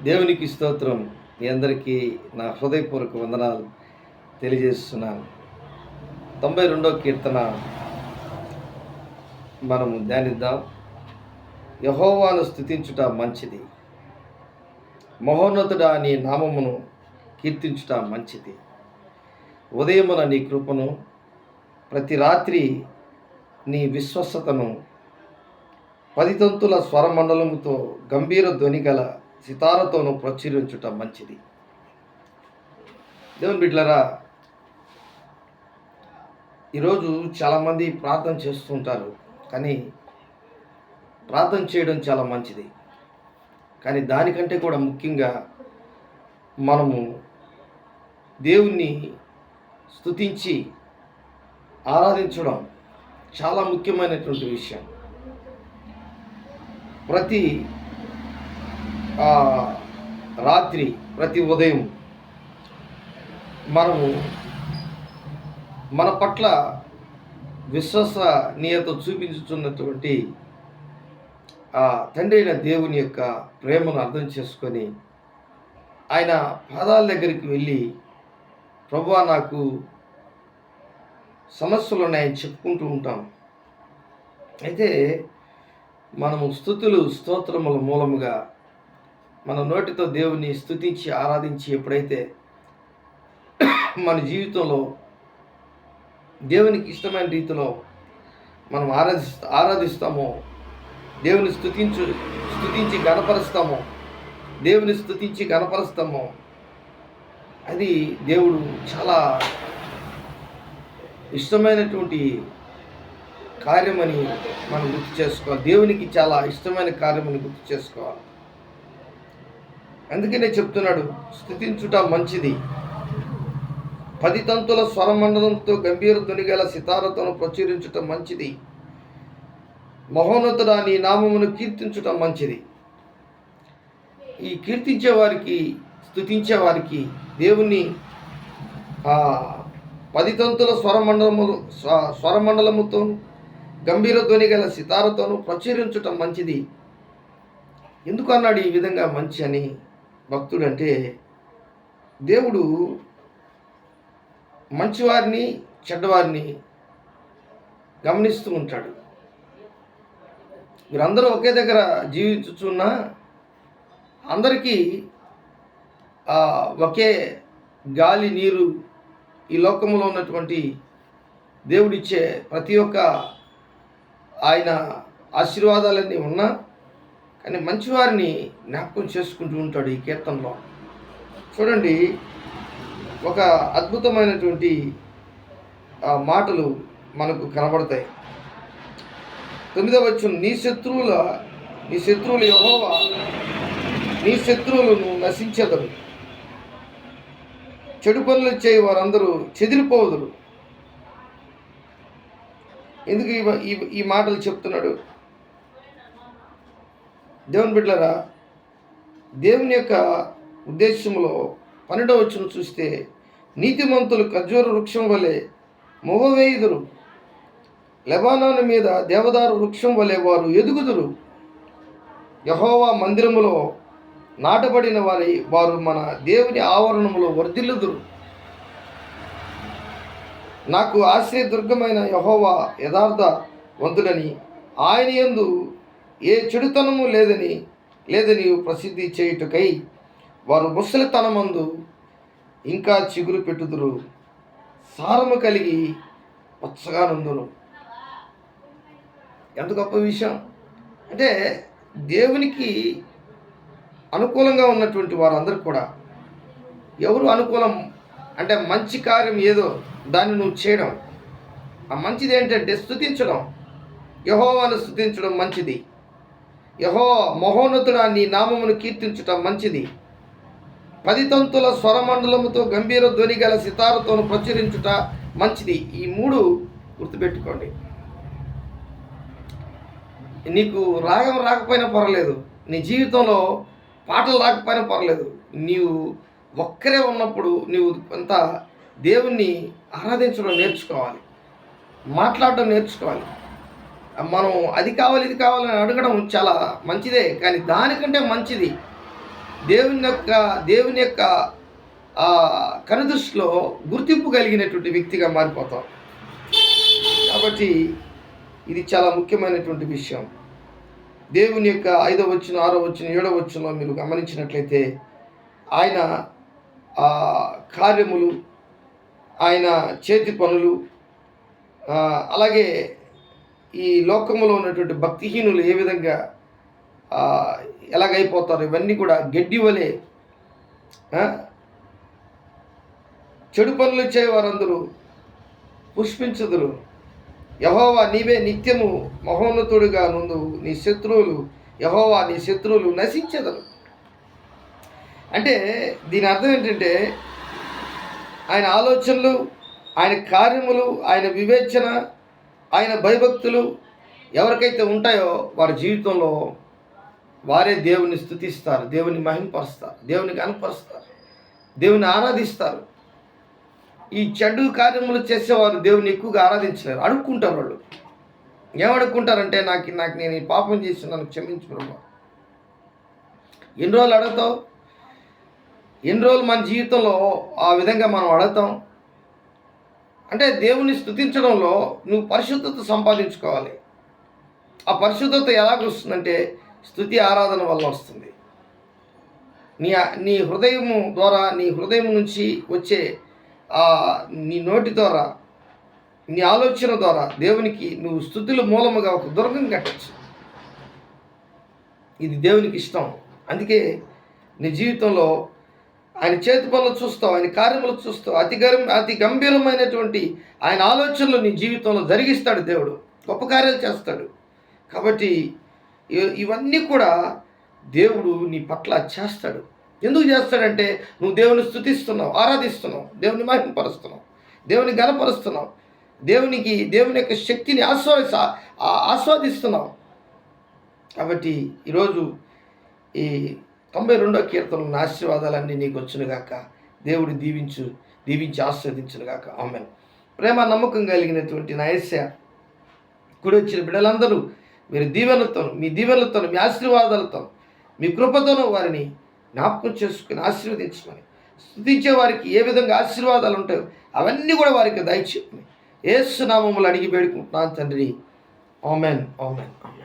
దేవునికి స్తోత్రం. మీ అందరికీ నా హృదయపూర్వక వందనాలు తెలియజేస్తున్నాను. 92వ కీర్తన మనము ధ్యానిద్దాం. యెహోవాను స్తుతించుట మంచిది, మహోన్నతుడా నీ నామమును కీర్తించుట మంచిది. ఉదయమున నీ కృపను, ప్రతి రాత్రి నీ విశ్వస్తతను, 10 తంతుల స్వరమండలముతో గంభీర ధ్వని గల సితారతోనూ ప్రచురించుట మంచిది. దేవుని బిడ్డలారా, ఈరోజు చాలామంది ప్రార్థన చేస్తుంటారు, కానీ ప్రార్థన చేయడం చాలా మంచిది. కానీ దానికంటే కూడా ముఖ్యంగా మనము దేవుణ్ణి స్తుతించి ఆరాధించడం చాలా ముఖ్యమైనటువంటి విషయం. ప్రతి రాత్రి, ప్రతి ఉదయం మనము మన పట్ల విశ్వసనీయత చూపించుతున్నటువంటి ఆ తండ్రి అయిన దేవుని యొక్క ప్రేమను అర్థం చేసుకొని ఆయన పాదాల దగ్గరికి వెళ్ళి, ప్రభువా నాకు సమస్యలు ఉన్నాయని చెప్పుకుంటూ ఉంటాం. అయితే మనము స్తుతులు స్తోత్రముల మూలముగా మన నోటితో దేవుని స్తుతించి ఆరాధించి ఎప్పుడైతే మన జీవితంలో దేవునికి ఇష్టమైన రీతిలో మనం ఆరాధిస్తామో, దేవుని స్తుతించి గణపరుస్తామో, అది దేవుడు చాలా ఇష్టమైనటువంటి కార్యమని మనం గుర్తు చేసుకోవాలి. దేవునికి చాలా ఇష్టమైన కార్యమని గుర్తు చేసుకోవాలి. అందుకనే చెప్తున్నాడు, స్తుతించుట మంచిది, 10 తంతుల స్వరమండలంతో గంభీర ధ్వని గల సితారతోను ప్రచురించుట మంచిది, మహోన్నతుడా నీ నామమును కీర్తించుట మంచిది. ఈ కీర్తించే వారికి, స్తుతించే వారికి దేవుణ్ణి 10 తంతుల స్వరమండలముతో గంభీర ధ్వని గల సితారతోను ప్రచురించుట మంచిది. ఎందుకు అన్నాడు ఈ విధంగా మంచి అని భక్తుడు? అంటే దేవుడు మంచివారిని చెడ్డవారిని గమనిస్తూ ఉంటాడు. మీరందరూ ఒకే దగ్గర జీవించుచున్నా అందరికీ ఒకే గాలి, నీరు, ఈ లోకంలో ఉన్నటువంటి దేవుడిచ్చే ప్రతి ఒక్క ఆయన ఆశీర్వాదాలన్నీ ఉన్నా, కానీ మంచివారిని జ్ఞాపకం చేసుకుంటూ ఉంటాడు. ఈ కీర్తనలో చూడండి, ఒక అద్భుతమైనటువంటి మాటలు మనకు కనబడతాయి. 9వ వచనం, నీ శత్రువులు యెహోవా, నీ శత్రువులను నశించెదరు, చెడు పనులు చేయి వారందరూ చెదిరిపోదురు. ఎందుకు ఈ మాటలు చెప్తున్నాడు? దేవుని బిడ్డలారా, దేవుని యొక్క ఉద్దేశంలో 12వ వచనం చూస్తే, నీతిమంతులు ఖర్జూర వృక్షం వలె మొవ్వవేయుదురు, లెబానోను మీద దేవదారు వృక్షం వలె వారు ఎదుగుదురు. యెహోవా మందిరములో నాటబడిన వారు మన దేవుని ఆవరణములో వర్ధిల్లుదురు. నాకు ఆశ్రయదుర్గమైన యెహోవా యథార్థవంతుడని, ఆయన యందు ఏ చెడుతనము లేదని ప్రసిద్ధి చేయుటకై వారు ముసలితనమందు ఇంకా చిగురు పెట్టుదురు, సారము కలిగి పచ్చగా నుందురు. ఎంత గొప్ప విషయం! అంటే దేవునికి అనుకూలంగా ఉన్నటువంటి వారందరూ కూడా, ఎవరు అనుకూలం అంటే మంచి కార్యం ఏదో దాన్ని నువ్వు చేయడం. ఆ మంచిది ఏంటంటే స్తుతించడం, యెహోవాను స్తుతించడం మంచిది. మహోన్నతుడా నీ నామమును కీర్తించుట మంచిది, 10 తంతుల స్వరమండలముతో గంభీర ధ్వని గల సితారతోను ప్రచురించుట మంచిది. ఈ 3 గుర్తుపెట్టుకోండి. నీకు రాగం రాకపోయినా పర్వాలేదు, నీ జీవితంలో పాటలు రాకపోయినా పర్వాలేదు, నీవు ఒక్కరే ఉన్నప్పుడు నీవు అంతా దేవుణ్ణి ఆరాధించడం నేర్చుకోవాలి, మాట్లాడడం నేర్చుకోవాలి. మనం అది కావాలి ఇది కావాలని అడగడం చాలా మంచిదే, కానీ దానికంటే మంచిది దేవుని యొక్క కనుదృష్టిలో గుర్తింపు కలిగినటువంటి వ్యక్తిగా మారిపోతాం. కాబట్టి ఇది చాలా ముఖ్యమైనటువంటి విషయం. దేవుని యొక్క 5వ వచనం, 6వ వచనం, 7వ వచనంలో మీరు గమనించినట్లయితే ఆయన కార్యములు, ఆయన చేతి పనులు, అలాగే ఈ లోకంలో ఉన్నటువంటి భక్తిహీనులు ఏ విధంగా ఎలాగైపోతారు, ఇవన్నీ కూడా గడ్డి వలె చెడు పనులు చేయవారందరూ పుష్పించుదురు. యెహోవా నీవే నిత్యము మహోన్నతుడిగా నుండు, నీ శత్రువులు యెహోవా నీ శత్రువులు నశించెదరు. అంటే దీని అర్థం ఏంటంటే ఆయన ఆలోచనలు, ఆయన కార్యములు, ఆయన వివేచన, ఆయన భయభక్తులు ఎవరికైతే ఉంటాయో వారి జీవితంలో వారే దేవుని స్తుతిస్తారు, దేవుని మహింపరుస్తారు, దేవుని కనపరుస్తారు, దేవుని ఆరాధిస్తారు. ఈ చెడు కార్యములు చేసేవారు దేవుని ఎక్కువగా ఆరాధించలేరు, అడుక్కుంటారు. వాళ్ళు ఏమడుక్కుంటారంటే నాకు నేను ఈ పాపం చేసి నన్ను క్షమించు బ్రహ్మ. ఎన్ని రోజులు అడుగుతావు? ఎన్ని రోజులు మన జీవితంలో ఆ విధంగా మనం అడుగుతాం? అంటే దేవుని స్తుతించడంలో నువ్వు పరిశుద్ధత సంపాదించుకోవాలి. ఆ పరిశుద్ధత ఎలాగొస్తుందంటే స్తుతి ఆరాధన వల్ల వస్తుంది. నీ హృదయము ద్వారా, నీ హృదయం నుంచి వచ్చే నీ నోటి ద్వారా, నీ ఆలోచన ద్వారా దేవునికి నువ్వు స్తుతుల మూలముగా ఒక దుర్గం కట్టచ్చు. ఇది దేవునికి ఇష్టం. అందుకే నీ జీవితంలో ఆయన చేతి పనులు చూస్తావు, ఆయన కార్యములు చూస్తావు, అతి గంభీరమైనటువంటి ఆయన ఆలోచనలు నీ జీవితంలో జరిగిస్తాడు దేవుడు, గొప్ప కార్యాలు చేస్తాడు. కాబట్టి ఇవన్నీ కూడా దేవుడు నీ పట్ల చేస్తాడు. ఎందుకు చేస్తాడంటే నువ్వు దేవుని స్తుతిస్తున్నావు, ఆరాధిస్తున్నావు, దేవుని మహిమపరుస్తున్నావు, దేవుని ఘనపరుస్తున్నావు, దేవుని యొక్క శక్తిని ఆస్వాదిస్తున్నావు. కాబట్టి ఈరోజు ఈ 92వ కీర్తనలోని ఆశీర్వాదాలన్నీ నీకు వచ్చునుగాక. దేవుడు దీవించి ఆస్వాదించునుగాక. ఆమేన్. ప్రేమ నమ్మకం కలిగినటువంటి నా యేసయ్య, కూడి వచ్చిన బిడ్డలందరూ మీరు మీ దీవెనలతోను, మీ ఆశీర్వాదాలతో, మీ కృపతోనూ వారిని జ్ఞాపకం చేసుకుని ఆశీర్వదించమని, స్తుతించే వారికి ఏ విధంగా ఆశీర్వాదాలు ఉంటాయో అవన్నీ కూడా వారికి దయచేయమని యేసు నామములో అడిగి వేడుకుంటున్నాను తండ్రి. ఆమేన్, ఆమేన్, ఆమేన్.